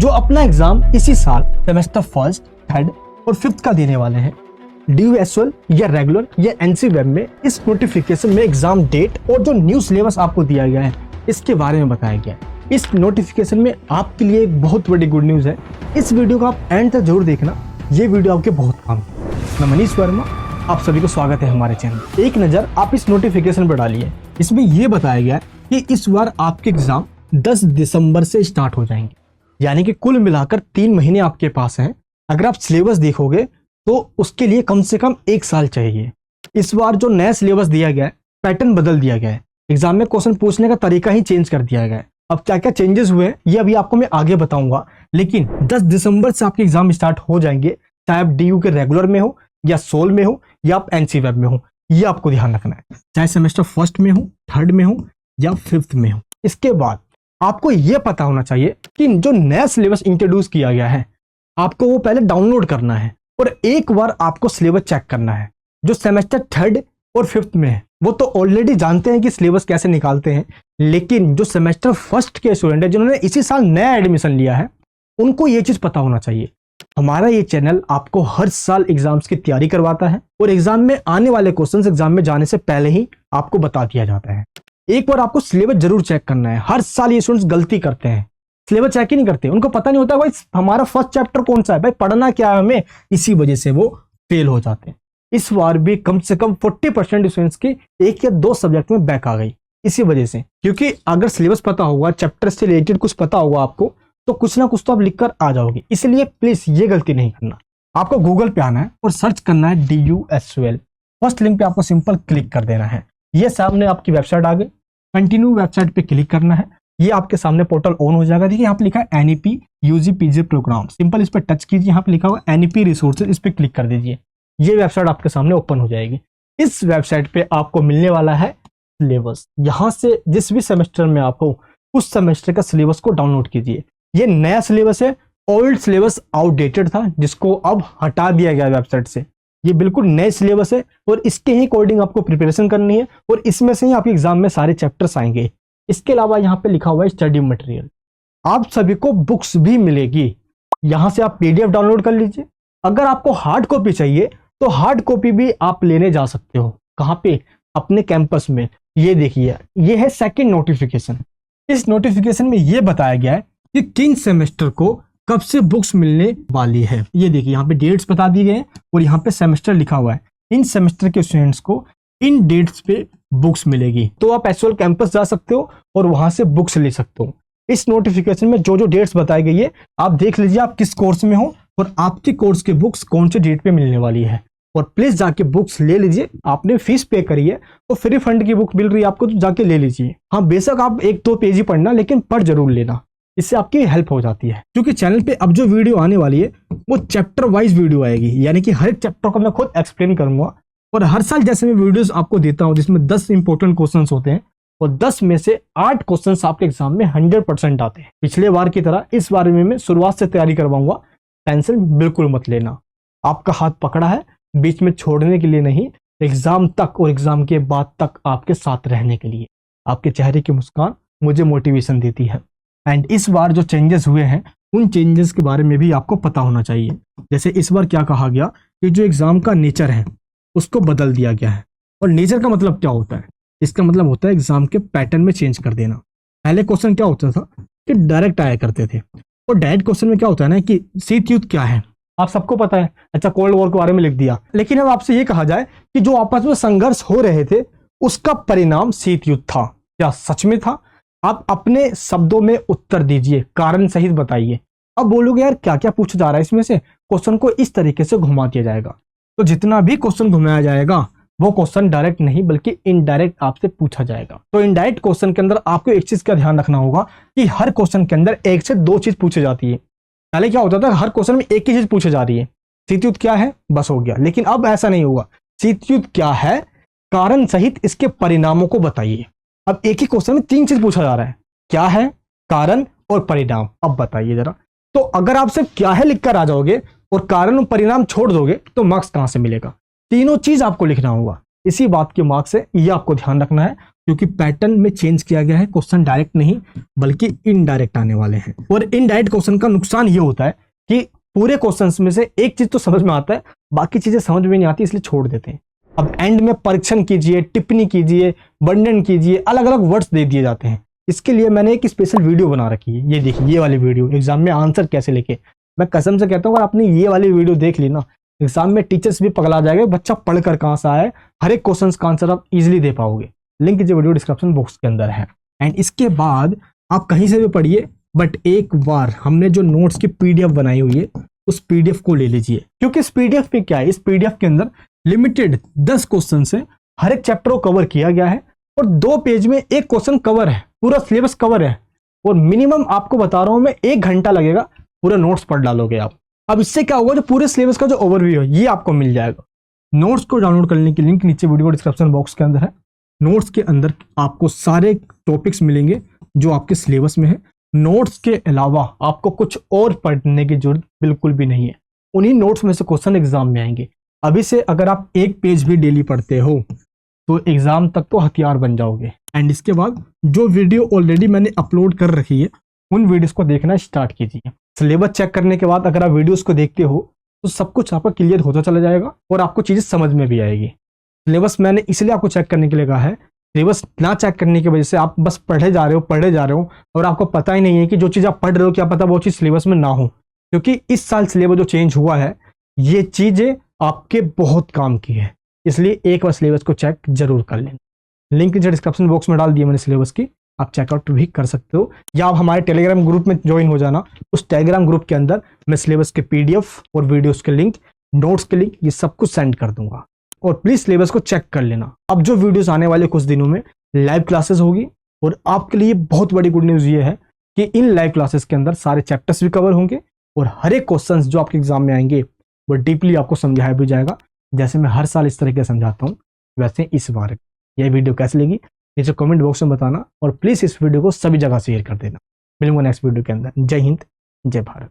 जो अपना एग्जाम इसी साल सेमेस्टर फर्स्ट, थर्ड और फिफ्थ का देने वाले हैं, DU-SOL या रेगुलर या NC वेब में इस नोटिफिकेशन में एग्जाम डेट और जो न्यू सिलेबस आपको दिया गया है इसके बारे में बताया गया है। इस नोटिफिकेशन में आपके लिए एक बहुत बड़ी गुड न्यूज़ है। इस वीडियो को आप एंड तक जरूर देखना, ये वीडियो आपके बहुत काम है। मैं मनीष वर्मा, आप सभी को स्वागत है हमारे चैनल। एक नज़र आप इस नोटिफिकेशन पर डालिए। इसमें यह बताया गया है कि इस बार आपके एग्जाम 10 दिसंबर से स्टार्ट हो जाएंगे, यानी कि कुल मिलाकर 3 महीने आपके पास हैं। अगर आप सिलेबस देखोगे तो उसके लिए कम से कम 1 साल चाहिए। इस बार जो नया सिलेबस दिया गया है, पैटर्न बदल दिया गया है, एग्जाम में क्वेश्चन पूछने का तरीका ही चेंज कर दिया गया है। अब क्या क्या चेंजेस हुए हैं ये अभी आपको मैं आगे बताऊंगा, लेकिन 10 दिसंबर से आपके एग्जाम स्टार्ट हो जाएंगे, चाहे आप DU के रेगुलर में हो या सोल में हो या आप NC वेब में हो, ये आपको ध्यान रखना है। चाहे सेमेस्टर फर्स्ट में हो, थर्ड में हो या फिफ्थ में हो। इसके बाद आपको यह पता होना चाहिए कि जो नया सिलेबस इंट्रोड्यूस किया गया है आपको वो पहले डाउनलोड करना है और एक बार आपको सिलेबस चेक करना है। जो सेमेस्टर थर्ड और फिफ्थ में है वो तो ऑलरेडी जानते हैं कि सिलेबस कैसे निकालते हैं, लेकिन जो सेमेस्टर फर्स्ट के स्टूडेंट है जिन्होंने इसी साल नया एडमिशन लिया है उनको ये चीज पता होना चाहिए। हमारा ये चैनल आपको हर साल एग्जाम्स की तैयारी करवाता है और एग्जाम में आने वाले क्वेश्चंस एग्जाम में जाने से पहले ही आपको बता दिया जाता है। एक बार आपको सिलेबस जरूर चेक करना है। हर साल ये स्टूडेंट्स गलती करते हैं, सिलेबस चेक ही नहीं करते, उनको पता नहीं होता भाई हमारा फर्स्ट चैप्टर कौन सा है, भाई पढ़ना क्या है हमें, इसी वजह से वो फेल हो जाते हैं। इस बार भी कम से कम 40% स्टूडेंट्स की 1 या 2 सब्जेक्ट में बैक आ गई इसी वजह से, क्योंकि अगर सिलेबस पता होगा, चैप्टर से रिलेटेड कुछ पता होगा आपको, तो कुछ ना कुछ तो आप लिख कर आ जाओगे। इसलिए प्लीज ये गलती नहीं करना। आपको गूगल पे आना है और सर्च करना है DU-SOL। फर्स्ट लिंक पे आपको सिंपल क्लिक कर देना है। ये सामने आपकी वेबसाइट आ गई, कंटिन्यू वेबसाइट पे क्लिक करना है। ये आपके सामने पोर्टल ऑन हो जाएगा। देखिए यहाँ पे लिखा है NEP UG PG programme, simple इस पर टच कीजिए। यहाँ पे लिखा हुआ NEP रिसोर्सेज, इस पर क्लिक कर दीजिए। ये वेबसाइट आपके सामने ओपन हो जाएगी। इस वेबसाइट पे आपको मिलने वाला है सिलेबस। यहाँ से जिस भी सेमेस्टर में आप हो उस सेमेस्टर का सिलेबस को डाउनलोड कीजिए। ये नया सिलेबस है, ओल्ड सिलेबस आउटडेटेड था जिसको अब हटा दिया गया वेबसाइट से। ये बिल्कुल नए सिलेबस है और इसके ही अकॉर्डिंग आपको प्रिपरेशन करनी है और इसमें से ही आपके एग्जाम में सारे चैप्टर्स आएंगे। इसके अलावा यहाँ पे लिखा हुआ है स्टडी मटेरियल। आप सभी को बुक्स भी मिलेगी, यहाँ से आप PDF डाउनलोड कर लीजिए। अगर आपको हार्ड कॉपी चाहिए तो हार्ड कॉपी भी आप लेने जा सकते हो। कहाँ पे? अपने कैंपस में। ये देखिए, ये है सेकंड नोटिफिकेशन। इस नोटिफिकेशन में ये बताया गया है कि किन सेमेस्टर को कब से बुक्स मिलने वाली है। ये देखिए यहाँ पे डेट्स बता दिए गए हैं और यहाँ पे सेमेस्टर लिखा हुआ है। इन सेमेस्टर के स्टूडेंट्स को इन डेट्स पे बुक्स मिलेगी, तो आप SOL कैंपस जा सकते हो और वहां से बुक्स ले सकते हो। इस नोटिफिकेशन में जो जो डेट्स बताई गई है आप देख लीजिए आप किस कोर्स में हो और आपके कोर्स की बुक्स कौन से डेट पे मिलने वाली है। और प्लीज जाके बुक्स ले लीजिए। आपने फीस पे करी है तो फ्री फंड की बुक मिल रही है आपको, तो जाके ले लीजिए। हाँ, बेशक आप 1-2 पेज ही पढ़ना, लेकिन पढ़ जरूर लेना, इससे आपकी हेल्प हो जाती है। क्योंकि चैनल पे अब जो वीडियो आने वाली है वो चैप्टर वाइज वीडियो आएगी, यानी कि हर एक चैप्टर को मैं खुद एक्सप्लेन करूंगा। और हर साल जैसे मैं वीडियोस आपको देता हूं जिसमें 10 इंपॉर्टेंट क्वेश्चंस होते हैं और 10 में से 8 क्वेश्चंस आपके एग्जाम में 100% आते हैं। पिछले बार की तरह इस बार में मैं शुरुआत से तैयारी करवाऊंगा, टेंशन बिल्कुल मत लेना। आपका हाथ पकड़ा है, बीच में छोड़ने के लिए नहीं, एग्जाम तक और एग्जाम के बाद तक आपके साथ रहने के लिए। आपके चेहरे की मुस्कान मुझे मोटिवेशन देती है। एंड इस बार जो चेंजेस हुए हैं उन चेंजेस के बारे में भी आपको पता होना चाहिए। जैसे इस बार क्या कहा गया कि जो एग्जाम का नेचर है उसको बदल दिया गया है। और नेचर का मतलब क्या होता है? इसका मतलब होता है एग्जाम के पैटर्न में चेंज कर देना। पहले क्वेश्चन क्या होता था कि डायरेक्ट आया करते थे, और डायरेक्ट क्वेश्चन में क्या होता है ना कि शीत युद्ध क्या है आप सबको पता है। अच्छा, कोल्ड वॉर के बारे में लिख दिया, लेकिन अब आपसे ये कहा जाए कि जो आपस में संघर्ष हो रहे थे उसका परिणाम शीत युद्ध था। क्या सच में था? आप अपने शब्दों में उत्तर दीजिए, कारण सहित बताइए। अब बोलोगे यार क्या क्या पूछा जा रहा है इसमें से, क्वेश्चन को इस तरीके से घुमा दिया जाएगा। तो जितना भी क्वेश्चन घुमाया जाएगा वो क्वेश्चन डायरेक्ट नहीं बल्कि इनडायरेक्ट आपसे पूछा जाएगा। तो इनडायरेक्ट क्वेश्चन के अंदर आपको एक चीज का ध्यान रखना होगा कि हर क्वेश्चन के अंदर 1 से 2 चीज पूछी जाती है। पहले क्या होता था, हर क्वेश्चन में एक ही चीज पूछी जा रही है, शीत युद्ध क्या है, बस हो गया। लेकिन अब ऐसा नहीं होगा। शीत युद्ध क्या है, कारण सहित इसके परिणामों को बताइए। अब एक ही क्वेश्चन में 3 चीज पूछा जा रहा है, क्या है, कारण और परिणाम। अब बताइए जरा। तो अगर आप सिर्फ क्या है लिखकर आ जाओगे और कारण और परिणाम छोड़ दोगे तो मार्क्स कहां से मिलेगा? तीनों चीज आपको लिखना होगा। इसी बात के मार्क्स है, ये आपको ध्यान रखना है। क्योंकि पैटर्न में चेंज किया गया है, क्वेश्चन डायरेक्ट नहीं बल्कि इनडायरेक्ट आने वाले हैं। और इनडायरेक्ट क्वेश्चन का नुकसान ये होता है कि पूरे क्वेश्चंस में से एक चीज तो समझ में आता है, बाकी चीजें समझ में नहीं आती, इसलिए छोड़ देते हैं। अब एंड में परीक्षण कीजिए, टिप्पणी कीजिए, वर्णन कीजिए, अलग अलग वर्ड्स दे दिए जाते हैं। इसके लिए मैंने एक स्पेशल वीडियो बना रखी है, ये देखिए, ये वाली वीडियो, एग्जाम में आंसर कैसे लिखे। मैं कसम से कहता हूँ अगर आपने ये वाली वीडियो देख ली ना, एग्जाम में टीचर्स भी पगला जाएगा, बच्चा पढ़कर कहाँ से आया है, हर एक क्वेश्चन का आंसर आप इजिली दे पाओगे। लिंक जो वीडियो डिस्क्रिप्शन बॉक्स के अंदर है। एंड इसके बाद आप कहीं से भी पढ़िए, बट एक बार हमने जो नोट्स की पीडीएफ बनाई हुई है उस पीडीएफ को ले लीजिए, क्योंकि इस पीडीएफ में क्या है, इस पीडीएफ के अंदर लिमिटेड 10 क्वेश्चन से हर एक चैप्टर को कवर किया गया है और 2 पेज में एक क्वेश्चन कवर है, पूरा सिलेबस कवर है। और मिनिमम आपको बता रहा हूं मैं 1 घंटा लगेगा, पूरा नोट्स पढ़ डालोगे आप। अब इससे क्या होगा, जो पूरे सिलेबस का जो ओवरव्यू है ये आपको मिल जाएगा। नोट्स को डाउनलोड करने की लिंक नीचे वीडियो डिस्क्रिप्शन बॉक्स के अंदर है। नोट्स के अंदर आपको सारे टॉपिक्स मिलेंगे जो आपके सिलेबस में है। नोट्स के अलावा आपको कुछ और पढ़ने की जरूरत बिल्कुल भी नहीं है, उन्हीं नोट्स में से क्वेश्चन एग्जाम में आएंगे। अभी से अगर आप 1 पेज भी डेली पढ़ते हो तो एग्जाम तक तो हथियार बन जाओगे। एंड इसके बाद जो वीडियो ऑलरेडी मैंने अपलोड कर रखी है उन वीडियोस को देखना स्टार्ट कीजिए। सिलेबस चेक करने के बाद अगर आप वीडियोस को देखते हो तो सब कुछ आपका क्लियर होता चला जाएगा और आपको चीजें समझ में भी आएगी। सिलेबस मैंने इसलिए आपको चेक करने के लिए कहा है, सिलेबस ना चेक करने की वजह से आप बस पढ़े जा रहे हो और आपको पता ही नहीं है कि जो चीज़ आप पढ़ रहे हो क्या पता वो चीज़ सिलेबस में ना हो। क्योंकि इस साल सिलेबस जो चेंज हुआ है ये चीज़ें आपके बहुत काम की है, इसलिए एक बार सिलेबस को चेक जरूर कर लेना। लिंक नीचे डिस्क्रिप्शन बॉक्स में डाल दिया मैंने सिलेबस की, आप चेकआउट भी कर सकते हो, या आप हमारे टेलीग्राम ग्रुप में ज्वाइन हो जाना। उस टेलीग्राम ग्रुप के अंदर मैं सिलेबस के पीडीएफ और वीडियोस के लिंक, नोट्स के लिंक, ये सब कुछ सेंड कर दूंगा। और प्लीज सिलेबस को चेक कर लेना। अब जो वीडियोस आने वाले कुछ दिनों में लाइव क्लासेस होगी, और आपके लिए बहुत बड़ी गुड न्यूज़ ये है कि इन लाइव क्लासेस के अंदर सारे चैप्टर्स भी कवर होंगे और हर एक क्वेश्चंस जो आपके एग्जाम में आएंगे वो डीपली आपको समझाया भी जाएगा। जैसे मैं हर साल इस तरीके से समझाता हूँ वैसे इस बार यह वीडियो कैसी लगी नीचे कमेंट बॉक्स में बताना, और प्लीज़ इस वीडियो को सभी जगह शेयर कर देना। मिलूंगा नेक्स्ट वीडियो के अंदर। जय हिंद, जय भारत।